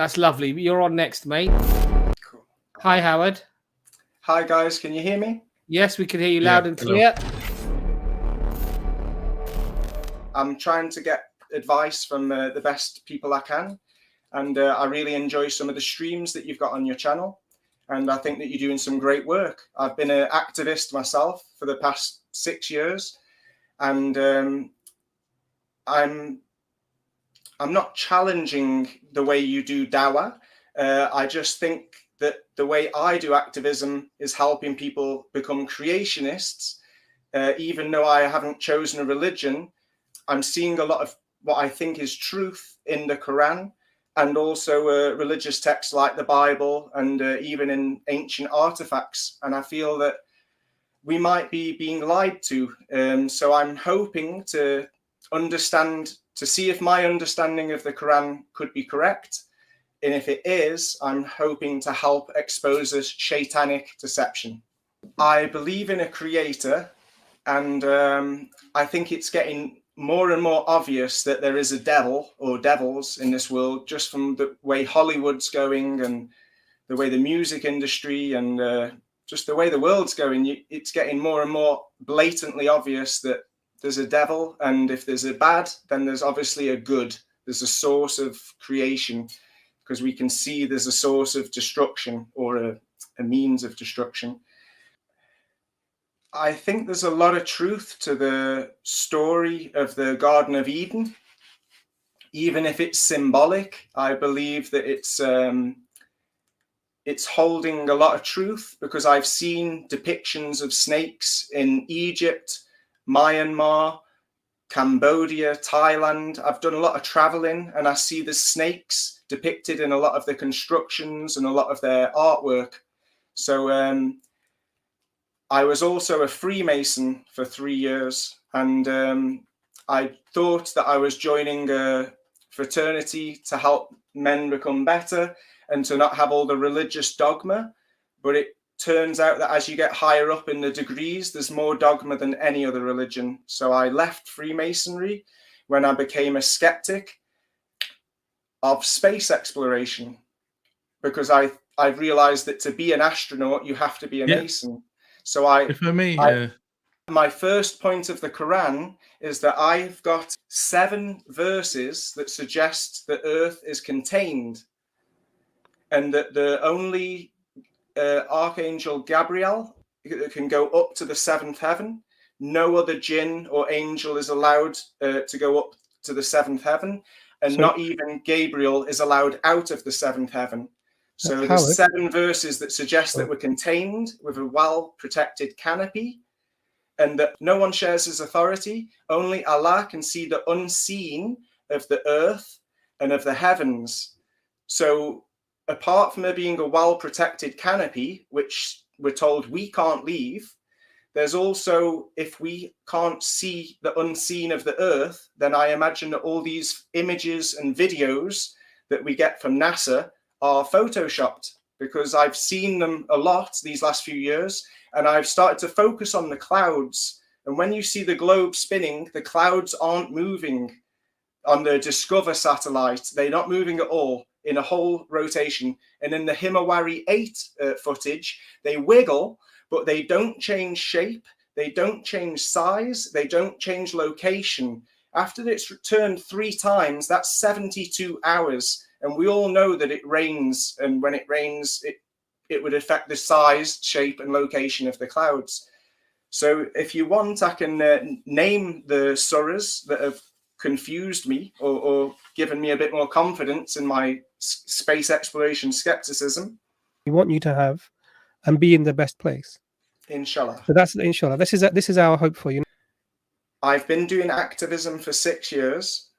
That's lovely. You're on next, mate. Cool. Hi, Howard. Hi, guys. Can you hear me? Yes, we can hear you loud and clear. I'm trying to get advice from the best people I can. And I really enjoy some of the streams that you've got on your channel. And I think that you're doing some great work. I've been an activist myself for the past 6 years. And I'm not challenging the way you do Dawah. I just think that the way I do activism is helping people become creationists. Even though I haven't chosen a religion, I'm seeing a lot of what I think is truth in the Quran, and also religious texts like the Bible, and even in ancient artifacts. And I feel that we might be being lied to. So I'm hoping to understand, to see if my understanding of the Quran could be correct. And if it is, I'm hoping to help expose this shaitanic deception. I believe in a creator, and I think it's getting more and more obvious that there is a devil or devils in this world, just from the way Hollywood's going and the way the music industry and just the way the world's going. It's getting more and more blatantly obvious that there's a devil, and if there's a bad, then there's obviously a good. There's a source of creation, because we can see there's a source of destruction, or a means of destruction. I think there's a lot of truth to the story of the Garden of Eden. Even if it's symbolic, I believe that it's holding a lot of truth, because I've seen depictions of snakes in Egypt, Myanmar, Cambodia, Thailand. I've done a lot of traveling, and I see the snakes depicted in a lot of the constructions and a lot of their artwork. So I was also a Freemason for 3 years, and I thought that I was joining a fraternity to help men become better and to not have all the religious dogma. But it turns out that as you get higher up in the degrees, there's more dogma than any other religion. So I left Freemasonry when I became a skeptic of space exploration, because I've realized that to be an astronaut, you have to be a Mason. So my first point of the Quran is that I've got 7 verses that suggest that Earth is contained, and that the only Archangel Gabriel can go up to the 7th heaven. No other jinn or angel is allowed to go up to the 7th heaven, and not even Gabriel is allowed out of the 7th heaven. So there's 7 verses that suggest that we're contained with a well-protected canopy, and that no one shares his authority. Only Allah can see the unseen of the earth and of the heavens. So apart from there being a well-protected canopy, which we're told we can't leave, there's also, if we can't see the unseen of the earth, then I imagine that all these images and videos that we get from NASA are photoshopped, because I've seen them a lot these last few years, and I've started to focus on the clouds. And when you see the globe spinning, the clouds aren't moving on the Discover satellite. They're not moving at all in a whole rotation. And in the Himawari 8 footage, they wiggle, but they don't change shape, they don't change size, they don't change location. After it's turned 3 times, that's 72 hours. And we all know that it rains, and when it rains, it would affect the size, shape, and location of the clouds. So if you want, I can name the surahs that have confused me, or given me a bit more confidence in my space exploration skepticism. We want you to have and be in the best place. Inshallah. So that's inshallah. This is our hope for you. I've been doing activism for 6 years.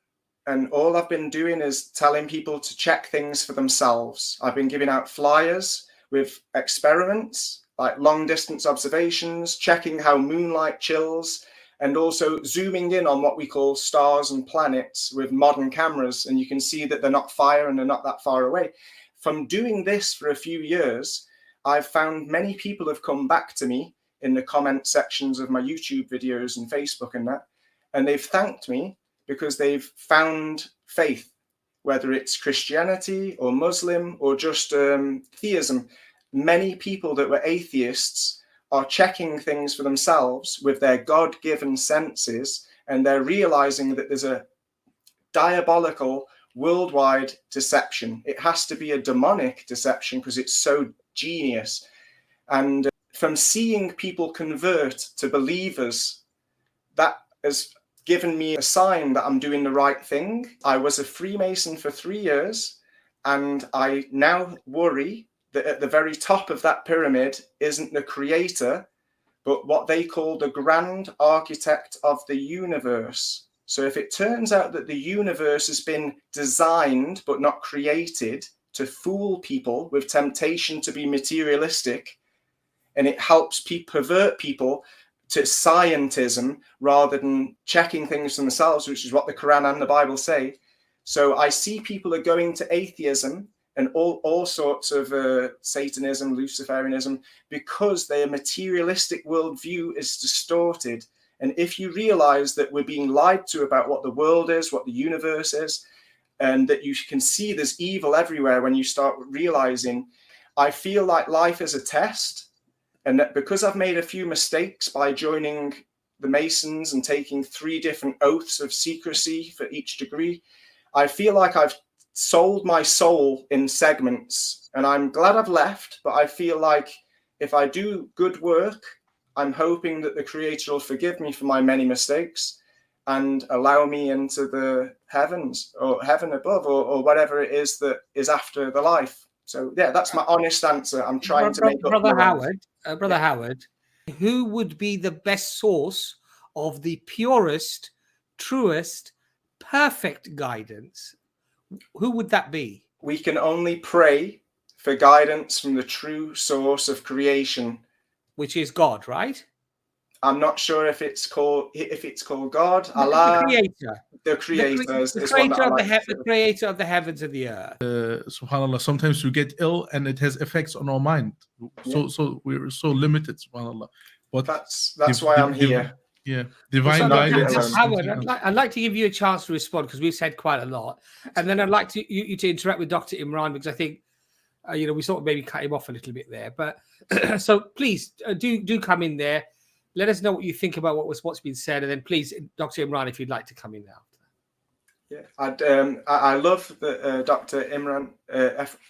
And all I've been doing is telling people to check things for themselves. I've been giving out flyers with experiments, like long distance observations, checking how moonlight chills, and also zooming in on what we call stars and planets with modern cameras. And you can see that they're not fire and they're not that far away. From doing this for a few years, I've found many people have come back to me in the comment sections of my YouTube videos and Facebook and that, and they've thanked me, because they've found faith. whether it's Christianity or Muslim or just theism. Many people that were atheists are checking things for themselves with their God-given senses, and they're realizing that there's a diabolical worldwide deception. It has to be a demonic deception because it's so genius. And from seeing people convert to believers, that has given me a sign that I'm doing the right thing. I was a Freemason for 3 years, and I now worry that at the very top of that pyramid isn't the creator, but what they call the grand architect of the universe. So if it turns out that the universe has been designed but not created to fool people with temptation to be materialistic, and it helps pervert people to scientism rather than checking things for themselves, which is what the Quran and the Bible say. So I see people are going to atheism and all sorts of Satanism, Luciferianism, because their materialistic worldview is distorted. And if you realize that we're being lied to about what the world is, what the universe is, and that you can see there's evil everywhere when you start realizing, I feel like life is a test. And that because I've made a few mistakes by joining the Masons and taking 3 different oaths of secrecy for each degree, I feel like I've sold my soul in segments. And I'm glad I've left, but I feel like if I do good work, I'm hoping that the Creator will forgive me for my many mistakes and allow me into the heavens or heaven above or whatever it is that is after the life. So yeah, that's my honest answer. I'm trying to make up Brother Howard, who would be the best source of the purest, truest, perfect guidance? Who would that be? We can only pray for guidance from the true source of creation, which is God, right? I'm not sure if it's called God, Allah, the creator the creator of the heavens and the earth. Subhanallah, sometimes we get ill and it has effects on our mind. So we're so limited, subhanallah. But that's why I'm here. Divine guidance. Howard, I'd like to give you a chance to respond because we've said quite a lot, and then I'd like you to interact with Dr. Imran because I think we sort of maybe cut him off a little bit there. But so please do come in there. Let us know what you think about what's been said, and then please, Dr. Imran, if you'd like to come in now. Yeah, I love that Dr. Imran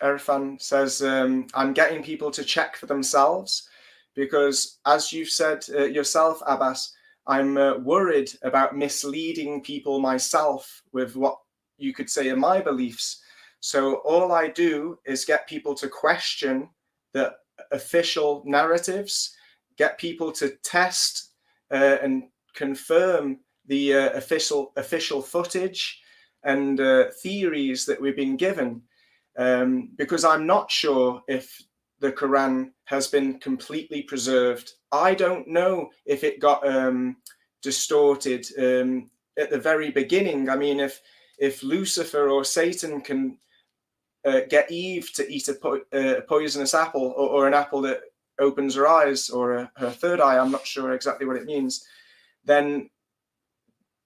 Irfan says I'm getting people to check for themselves, because as you've said yourself, Abbas, I'm worried about misleading people myself with what you could say are my beliefs. So all I do is get people to question the official narratives, get people to test and confirm the official footage and theories that we've been given, because I'm not sure if the Quran has been completely preserved. I don't know if it got distorted at the very beginning. I mean, if Lucifer or Satan can get Eve to eat a poisonous apple or an apple that opens her eyes or her third eye, I'm not sure exactly what it means, then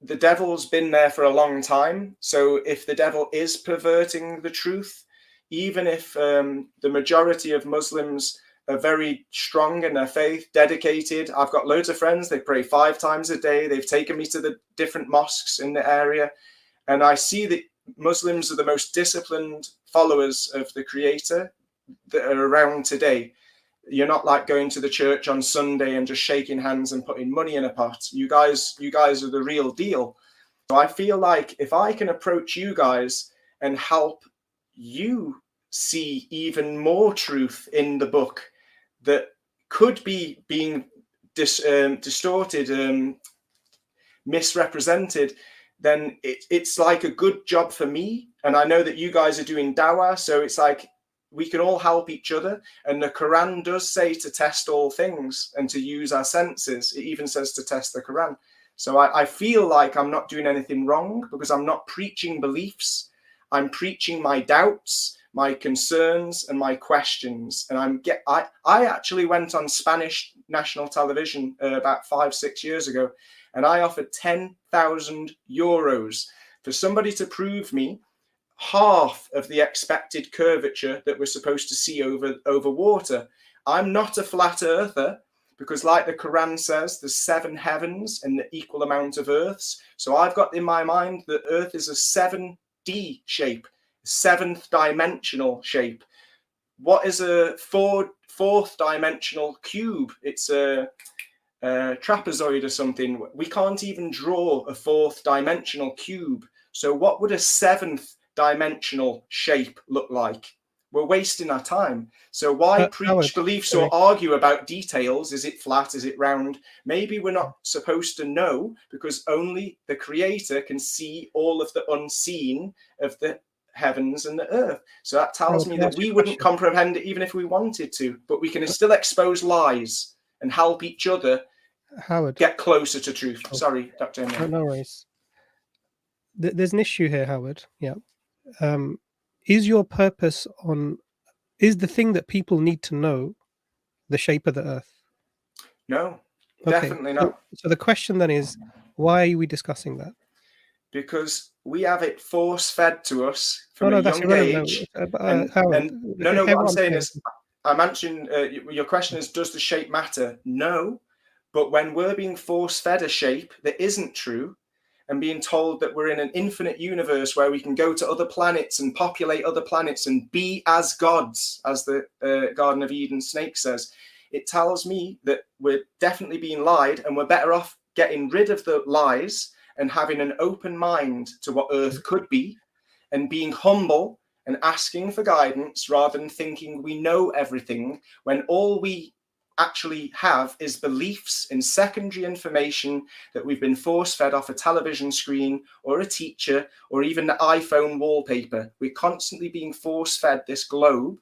the devil's been there for a long time. So if the devil is perverting the truth, even if the majority of Muslims are very strong in their faith, dedicated, I've got loads of friends, they pray 5 times a day, they've taken me to the different mosques in the area, and I see that Muslims are the most disciplined followers of the Creator that are around today. You're not like going to the church on Sunday and just shaking hands and putting money in a pot. You guys are the real deal. So I feel like if I can approach you guys and help you see even more truth in the book that could be being distorted, misrepresented, then it's like a good job for me. And I know that you guys are doing Dawah, so it's like we can all help each other. And the Quran does say to test all things and to use our senses. It even says to test the Quran. So I feel like I'm not doing anything wrong because I'm not preaching beliefs. I'm preaching my doubts, my concerns, and my questions. And I actually went on Spanish national television about 5-6 years ago, and I offered 10,000 euros for somebody to prove me half of the expected curvature that we're supposed to see over water. I'm not a flat earther, because like the Quran says, there's 7 heavens and the equal amount of earths. So I've got in my mind that Earth is a 7D shape, 7th dimensional shape. What is a fourth dimensional cube? It's a trapezoid or something. We can't even draw a 4th dimensional cube. So what would a 7th dimensional shape look like? We're wasting our time. So why preach Howard, beliefs sorry. or argue about details? Is it flat? Is it round? Maybe we're not supposed to know, because only the Creator can see all of the unseen of the heavens and the earth. So that tells Howard, me can I that ask we you a wouldn't question? comprehend it even if we wanted to, but we can still expose lies and help each other Howard, get closer to truth. Sure. Sorry, Dr. Imran. no worries. There's an issue here, Howard. Yeah. Is your purpose is the thing that people need to know the shape of the earth? No, Okay. definitely not. So the question then is, why are we discussing that? Because we have it force-fed to us from a that's young irrelevant. age. Howard, No, hear what I'm I'm saying is, I'm answering your question is, does the shape matter? No, but when we're being force-fed a shape that isn't true, and being told that we're in an infinite universe where we can go to other planets and populate other planets and be as gods, as the Garden of Eden snake says, it tells me that we're definitely being lied, and we're better off getting rid of the lies and having an open mind to what Earth could be, and being humble and asking for guidance, rather than thinking we know everything, when all we actually have is beliefs in secondary information that we've been force-fed off a television screen or a teacher or even the iPhone wallpaper. We're constantly being force-fed this globe,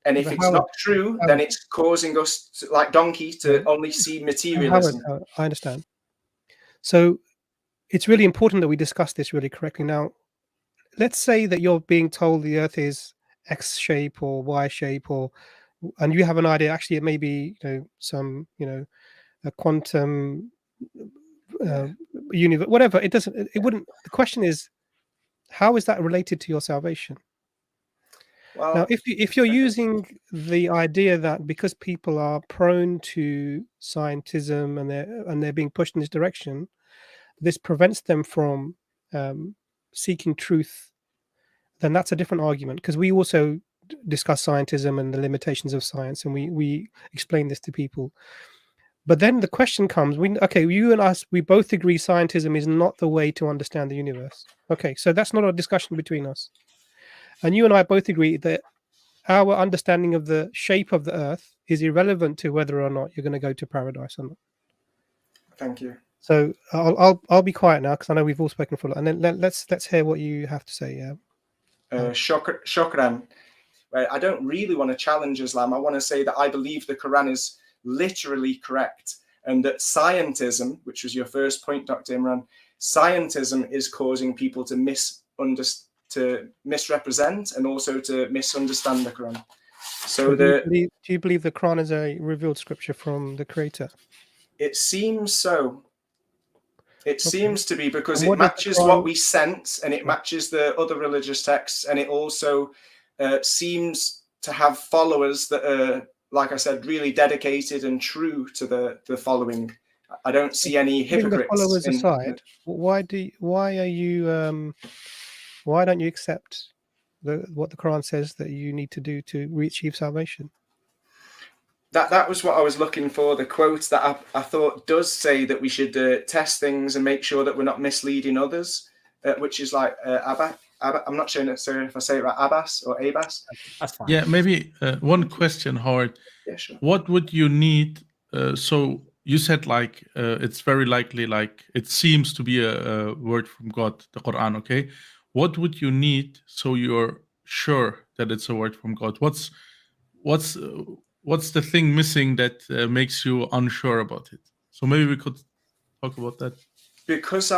and if it's not true, then it's causing us to, like donkey, to only see materialism. Howard, I understand. So it's really important that we discuss this really correctly. Now, let's say that you're being told the Earth is X shape or Y shape, and you have an idea. Actually, it may be some a quantum universe, whatever. It doesn't. It wouldn't. The question is, how is that related to your salvation? Well, now, if you're using the idea that because people are prone to scientism and they're being pushed in this direction, this prevents them from seeking truth, then that's a different argument, because we also discuss scientism and the limitations of science, and we explain this to people. But then the question comes, you and us, we both agree scientism is not the way to understand the universe. Okay, so that's not a discussion between us. And you and I both agree that our understanding of the shape of the earth is irrelevant to whether or not you're going to go to paradise or not. Thank you. So I'll be quiet now, because I know we've all spoken for a lot, and then let's hear what you have to say. Yeah. Shukran. I don't really want to challenge Islam. I want to say that I believe the Quran is literally correct, and that scientism, which was your first point, Dr. Imran, scientism is causing people to misrepresent and also to misunderstand the Quran. So do you believe the Quran is a revealed scripture from the Creator? It seems so. It seems to be, because And it matches what we sense, and it matches the other religious texts, and it also seems to have followers that are, like I said, really dedicated and true to the following. I don't see any hypocrites. The followers aside, why don't you accept what the Quran says that you need to do to achieve salvation? That was what I was looking for, the quote that I thought does say that we should test things and make sure that we're not misleading others, which is like Abba. I'm not sure if I say it right, Abbas or Abbas. That's fine. Yeah, maybe one question, Howard. Yeah, sure. What would you need? So you said it's very likely, it seems to be a word from God, the Quran. Okay, what would you need so you're sure that it's a word from God? What's the thing missing that makes you unsure about it? So maybe we could talk about that. Because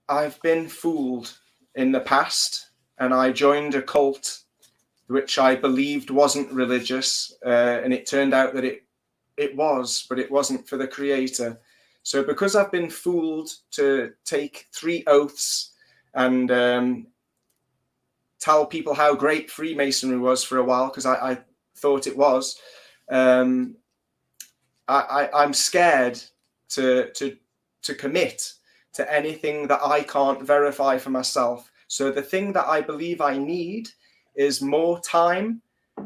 I've been fooled in the past, and I joined a cult which I believed wasn't religious, and it turned out that it was, but it wasn't for the Creator. So because I've been fooled to take 3 oaths and tell people how great Freemasonry was for a while, because I thought it was. I'm scared to commit to anything that I can't verify for myself. So the thing that I believe I need is more time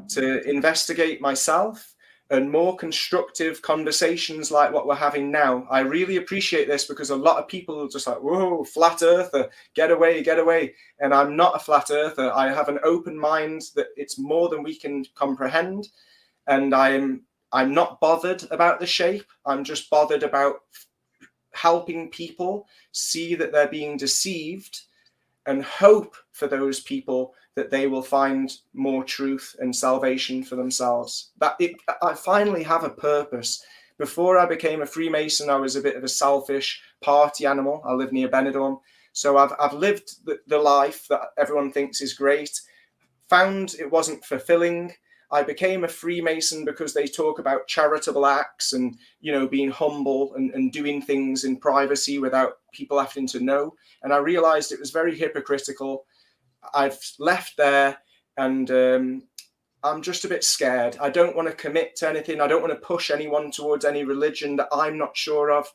to investigate myself and more constructive conversations like what we're having now. I really appreciate this, because a lot of people are just like, whoa, flat earther, get away, get away. And I'm not a flat earther. I have an open mind that it's more than we can comprehend. And I'm not bothered about the shape. I'm just bothered about helping people see that they're being deceived, and hope for those people that they will find more truth and salvation for themselves. I finally have a purpose. Before I became a Freemason, I was a bit of a selfish party animal. I live near Benidorm. So I've lived the life that everyone thinks is great, found it wasn't fulfilling. I became a Freemason because they talk about charitable acts and, you know, being humble and doing things in privacy without people having to know. And I realized it was very hypocritical. I've left there, and I'm just a bit scared. I don't want to commit to anything. I don't want to push anyone towards any religion that I'm not sure of.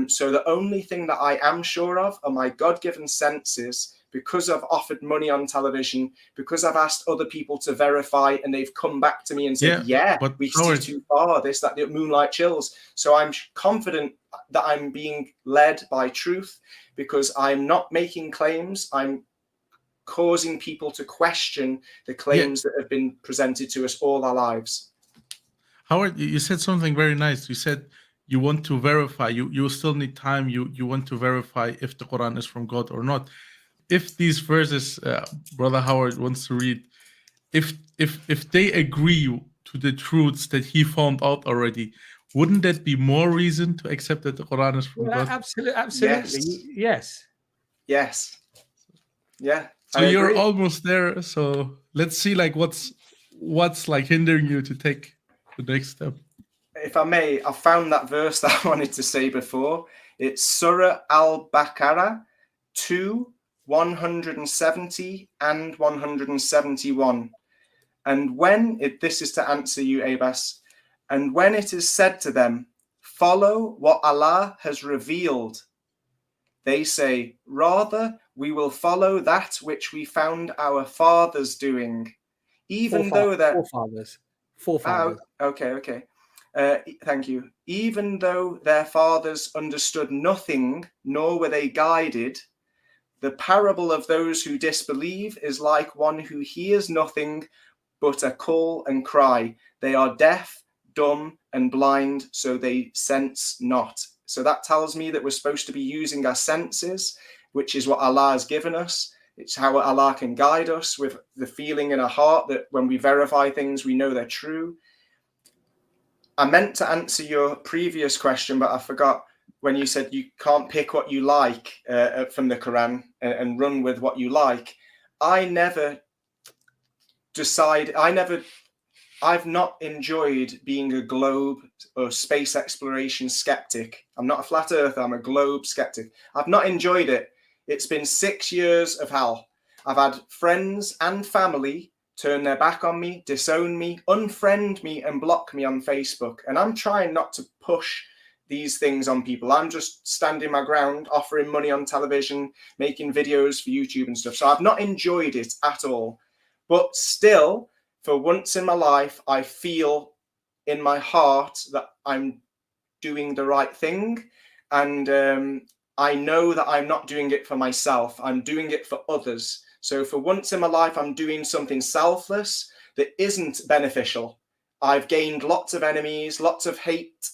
So the only thing that I am sure of are my God-given senses, because I've offered money on television, because I've asked other people to verify, and they've come back to me and said, but we see too far, this, that, the moonlight chills. So I'm confident that I'm being led by truth, because I'm not making claims. I'm causing people to question the claims that have been presented to us all our lives. Howard, you said something very nice. You said you want to verify. You still need time. You want to verify if the Quran is from God or not. If these verses, Brother Howard wants to read, if they agree to the truths that he found out already, wouldn't that be more reason to accept that the Quran is from God? Absolutely. Yes. Yeah. So you're almost there. So let's see, like, what's like hindering you to take the next step. If I may, I found that verse that I wanted to say before. It's Surah Al-Baqarah 2:170 and 171. And this is to answer you, Abbas, and when it is said to them, follow what Allah has revealed, they say, rather, we will follow that which we found our fathers doing, even though they're forefathers. Okay. Thank you. Even though their fathers understood nothing, nor were they guided, the parable of those who disbelieve is like one who hears nothing but a call and cry. They are deaf, dumb, and blind, so they sense not. So that tells me that we're supposed to be using our senses, which is what Allah has given us. It's how Allah can guide us, with the feeling in our heart that when we verify things, we know they're true. I meant to answer your previous question, but I forgot when you said you can't pick what you like from the Quran and run with what you like. I've not enjoyed being a globe or space exploration skeptic. I'm not a flat earther, I'm a globe skeptic. I've not enjoyed it. It's been 6 years of hell. I've had friends and family turn their back on me, disown me, unfriend me, and block me on Facebook. And I'm trying not to push these things on people. I'm just standing my ground, offering money on television, making videos for YouTube and stuff. So I've not enjoyed it at all. But still, for once in my life, I feel in my heart that I'm doing the right thing. And I know that I'm not doing it for myself. I'm doing it for others. So for once in my life, I'm doing something selfless that isn't beneficial. I've gained lots of enemies, lots of hate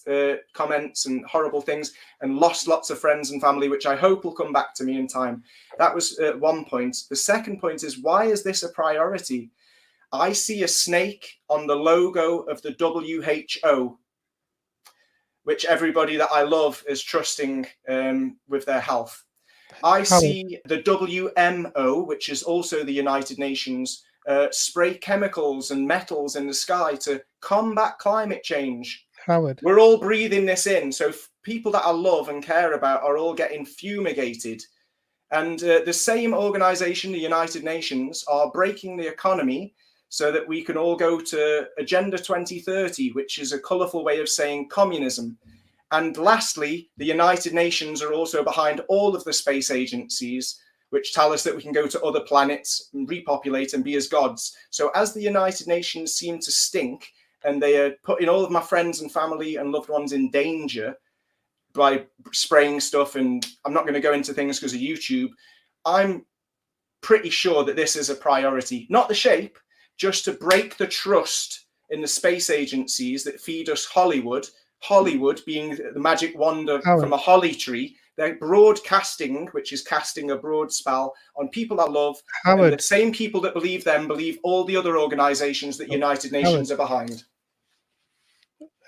comments and horrible things, and lost lots of friends and family, which I hope will come back to me in time. That was one point. The second point is, why is this a priority? I see a snake on the logo of the WHO, which everybody that I love is trusting with their health. I see the WMO, which is also the United Nations, spray chemicals and metals in the sky to combat climate change. Howard, we're all breathing this in. So people that I love and care about are all getting fumigated. And the same organization, the United Nations, are breaking the economy so that we can all go to Agenda 2030, which is a colorful way of saying communism. And lastly, the United Nations are also behind all of the space agencies, which tell us that we can go to other planets and repopulate and be as gods. So as the United Nations seem to stink, and they are putting all of my friends and family and loved ones in danger by spraying stuff, and I'm not going to go into things because of YouTube, I'm pretty sure that this is a priority. Not the shape, just to break the trust in the space agencies that feed us Hollywood. Hollywood being the magic wand from a holly tree. They're broadcasting, which is casting a broad spell on people I love. And the same people that believe them believe all the other organizations that United Nations are behind.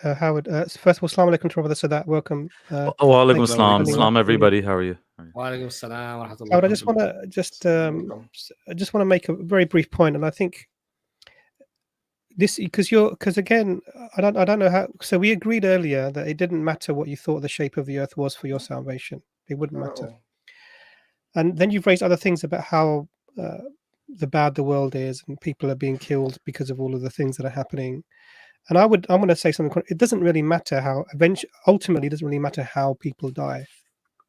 Howard, first of all, Assalamu alaikum to brother Sadat. Welcome. Wa alaikum assalam. Salam, everybody. How are you? Wa alaikum assalam wa rahmatullah. Howard, I just want to make a very brief point, and I think this because again, I don't know how. So we agreed earlier that it didn't matter what you thought the shape of the earth was for your salvation. It wouldn't matter. And then you've raised other things about how the bad the world is, and people are being killed because of all of the things that are happening. And I'm going to say something. It doesn't really matter how. Ultimately, it doesn't really matter how people die,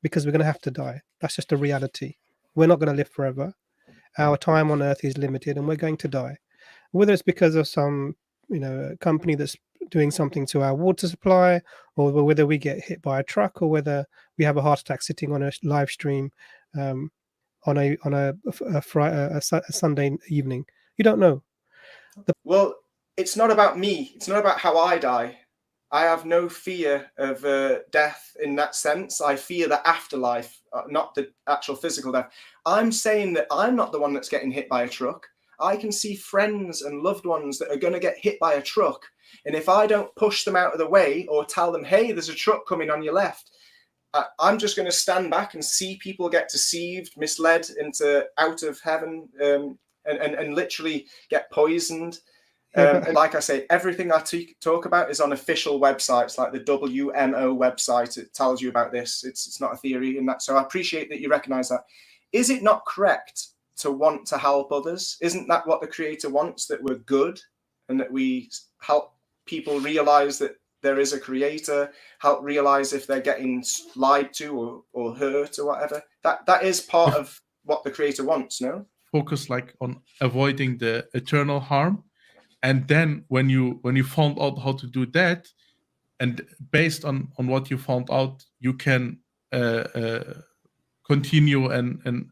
because we're going to have to die. That's just a reality. We're not going to live forever. Our time on earth is limited, and we're going to die. Whether it's because of some, company that's doing something to our water supply, or whether we get hit by a truck, or whether we have a heart attack sitting on a live stream on a Sunday evening, you don't know. Well, it's not about me. It's not about how I die. I have no fear of death in that sense. I fear the afterlife, not the actual physical death. I'm saying that I'm not the one that's getting hit by a truck. I can see friends and loved ones that are going to get hit by a truck. And if I don't push them out of the way or tell them, hey, there's a truck coming on your left, I'm just going to stand back and see people get deceived, misled into out of heaven, and literally get poisoned. Like I say, everything I talk about is on official websites, like the WMO website. It tells you about this. It's not a theory, and that. So I appreciate that you recognize that. Is it not correct to want to help others? Isn't that what the Creator wants? That we're good, and that we help people realize that there is a Creator, help realize if they're getting lied to or hurt or whatever. That is part of what the Creator wants. No, focus on avoiding the eternal harm. And then when you found out how to do that, and based on what you found out, you can continue and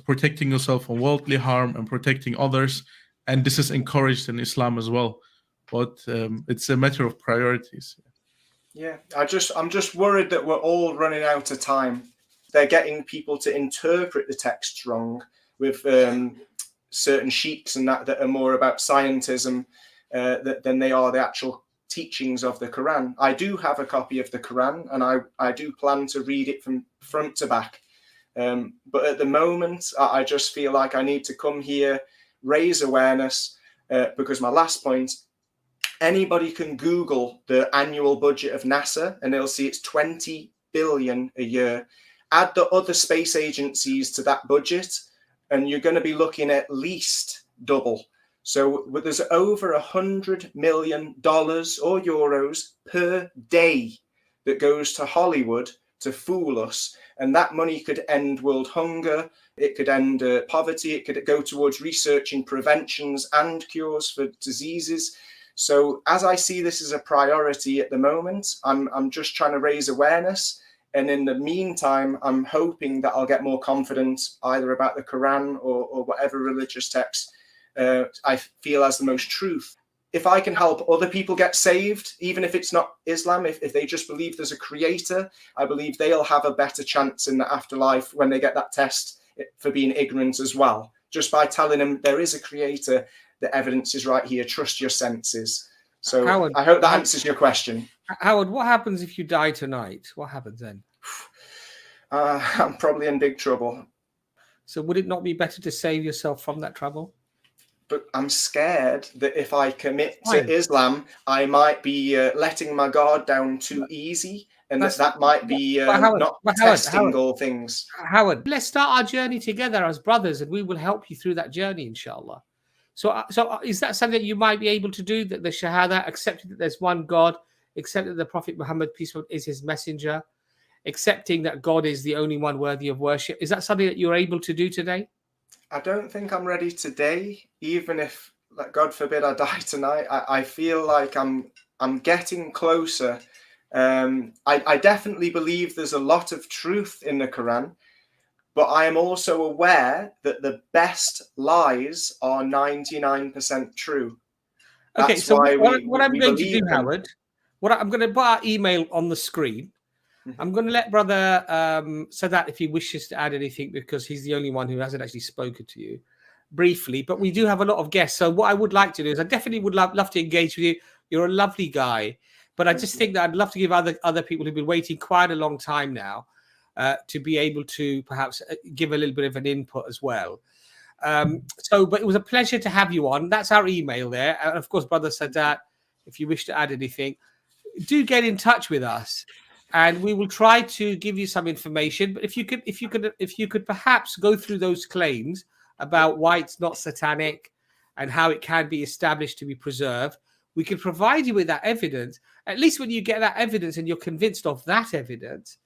protecting yourself from worldly harm and protecting others. And this is encouraged in Islam as well. But it's a matter of priorities. Yeah, I'm just worried that we're all running out of time. They're getting people to interpret the texts wrong with certain sheiks and that are more about scientism than they are the actual teachings of the Quran. I do have a copy of the Quran, and I do plan to read it from front to back. But at the moment, I just feel like I need to come here, raise awareness, because my last point, anybody can Google the annual budget of NASA and they'll see it's 20 billion a year. Add the other space agencies to that budget, and you're going to be looking at least double. So there's over $100 million or euros per day that goes to Hollywood to fool us. And that money could end world hunger. It could end poverty. It could go towards researching preventions and cures for diseases. So as I see this as a priority at the moment, I'm just trying to raise awareness. And in the meantime, I'm hoping that I'll get more confident either about the Quran or whatever religious text I feel has the most truth. If I can help other people get saved, even if it's not Islam, if they just believe there's a Creator, I believe they'll have a better chance in the afterlife when they get that test for being ignorant as well. Just by telling them there is a Creator, the evidence is right here, trust your senses. So Howard, I hope that answers your question. Howard, what happens if you die tonight? What happens then? I'm probably in big trouble. So would it not be better to save yourself from that trouble? But I'm scared that if I commit to Islam, I might be letting my guard down too easy. and that might be Howard, not Howard, testing all things. Howard, let's start our journey together as brothers, and we will help you through that journey, inshallah. So is that something that you might be able to do? That the Shahada, accepting that there's one God, accepting that the Prophet Muhammad, peace be upon him, is his messenger, accepting that God is the only one worthy of worship. Is that something that you're able to do today? I don't think I'm ready today, even if, like, God forbid I die tonight. I feel like I'm getting closer. I definitely believe there's a lot of truth in the Quran, but I am also aware that the best lies are 99% true. Okay, That's so why what I'm going to do, believe them. Howard, I'm going to put our email on the screen. I'm going to let Brother Sadat, if he wishes to add anything, because he's the only one who hasn't actually spoken to you, briefly. But we do have a lot of guests. So what I would like to do is I definitely would love to engage with you. You're a lovely guy. But I just think that I'd love to give other people who've been waiting quite a long time now to be able to perhaps give a little bit of an input as well. But it was a pleasure to have you on. That's our email there. And of course, Brother Sadat, if you wish to add anything, do get in touch with us, and we will try to give you some information. But if you could perhaps go through those claims about why it's not satanic and how it can be established to be preserved, we can provide you with that evidence. At least when you get that evidence and you're convinced of that evidence,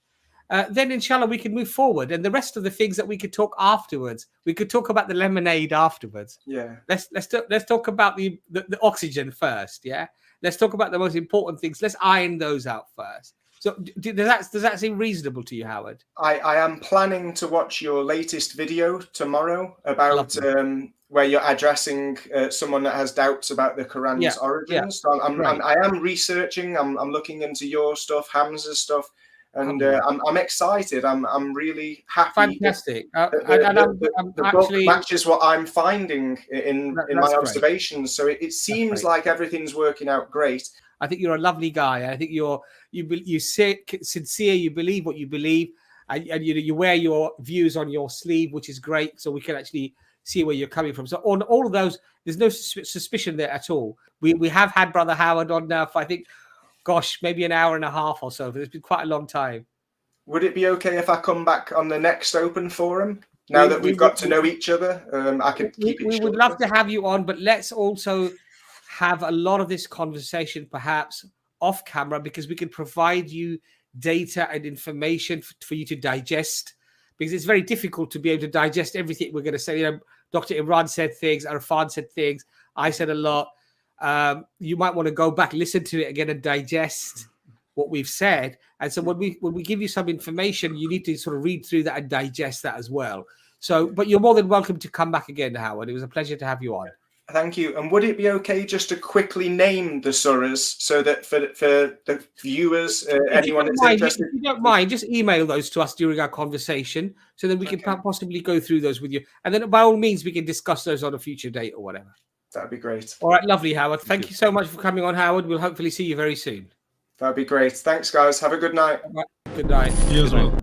then inshallah we can move forward. And the rest of the things that we could talk afterwards, we could talk about the lemonade afterwards. Yeah. Let's talk about the oxygen first. Yeah. Let's talk about the most important things. Let's iron those out first. So does that seem reasonable to you, Howard? I am planning to watch your latest video tomorrow about where you're addressing someone that has doubts about the Quran's origins. So I am researching. I'm looking into your stuff, Hamza's stuff, and I'm excited. I'm really happy. Fantastic. The book matches what I'm finding in my observations. So it seems like everything's working out great. I think you're a lovely guy. I think you're sincere. You believe what you believe, and you wear your views on your sleeve, which is great. So we can actually see where you're coming from. So on all of those, there's no suspicion there at all. We have had Brother Howard on now for, I think, gosh, maybe an hour and a half or so. It's been quite a long time. Would it be okay if I come back on the next open forum? Now that we've got to know each other, I could keep it short. We would love to have you on, but let's also have a lot of this conversation perhaps off camera, because we can provide you data and information for you to digest, because it's very difficult to be able to digest everything we're going to say. You know, Dr. Imran said things, Arfan said things, I said a lot. You might want to go back, listen to it again and digest what we've said. And so when we give you some information, you need to sort of read through that and digest that as well. So, but you're more than welcome to come back again, Howard. It was a pleasure to have you on. Thank you. And would it be okay just to quickly name the surahs so that for the viewers, anyone that's interested? If you don't mind, just email those to us during our conversation, so that we can possibly go through those with you. And then by all means, we can discuss those on a future date or whatever. That'd be great. All right, lovely, Howard. Thank you so much for coming on, Howard. We'll hopefully see you very soon. That'd be great. Thanks, guys. Have a good night. Good night. You as well.